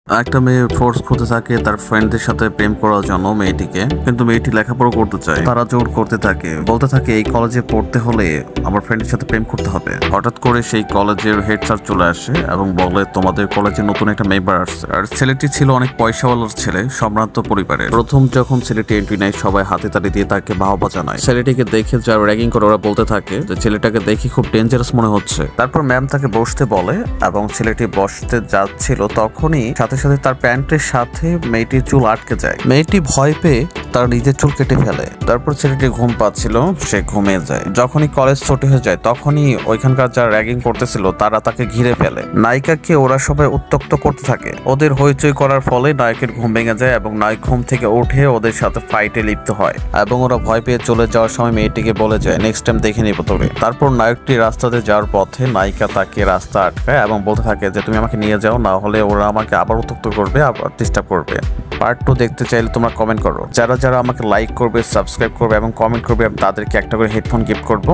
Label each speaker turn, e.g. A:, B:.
A: একটা মেয়ে ফোর্স করতে থাকে তার ফ্রেন্ডদের সাথে প্রেম করার জন্য মেয়েটিকে, কিন্তু মেয়েটি লেখাপড়া করতে চায়। তারা জোর করতে থাকে, বলতে থাকে এই কলেজে পড়তে হলে আমার ফ্রেন্ডের সাথে প্রেম করতে হবে। হঠাৎ করে সেই কলেজের হেড স্যার চলে আসে এবং বলে তোমাদের কলেজে নতুন একটা মেম্বার আসছে। আর ছেলেটি ছিল অনেক পয়সাওয়ালার ছেলে, সম্ভ্রান্ত পরিবারের। প্রথম যখন ছেলেটি এন্ট্রি নেয় সবাই হাতে তালি দিয়ে তাকে বাহবা জানায়। ছেলেটিকে দেখে যারা র্যাগিং করে ওরা বলতে থাকে যে ছেলেটাকে দেখে খুব ডেঞ্জারাস মনে হচ্ছে। তারপর ম্যাম তাকে বসতে বলে এবং ছেলেটি বসতে যাচ্ছিল তখনই সাথে সাথে তার প্যান্টের সাথে মেয়েটির চুল আটকে যায়। মেয়েটি ভয় পেয়ে তার নিজের চুল কেটে ফেলে। তারপর ছেলেটি ঘুম পাচ্ছিল, সে ঘুমিয়ে যায়। যখনই কলেজ ছুটি হয়ে যায় তখনই ওইখানকার যারা র্যাগিং করতেছিল তারা তাকে ঘিরে ফেলে। নায়িকাকে ওরা সবাই উত্ত্যক্ত করতে থাকে। ওদের হইচই করার ফলে নায়কের ঘুম ভেঙে যায় এবং নায়ক ঘুম থেকে উঠে ওদের সাথে ফাইটে লিপ্ত হয় এবং ওরা ভয় পেয়ে চলে যাওয়ার সময় মেয়েটিকে বলে যায় নেক্সট টাইম দেখে নিব তোরে। তারপর নায়কটি রাস্তাতে যাওয়ার পথে নায়িকা তাকে রাস্তা আটকায় এবং বলতে থাকে যে তুমি আমাকে নিয়ে যাও, না হলে ওরা আমাকে আবার উত্ত্যক্ত করবে, আবার ডিস্টার্ব করবে। পার্ট 2 দেখতে চাইলে তোমরা কমেন্ট করো। যারা যারা আমাকে লাইক করবে, সাবস্ক্রাইব করবে এবং কমেন্ট করবে, আমি তাদেরকে একটা করে হেডফোন গিফট করবো।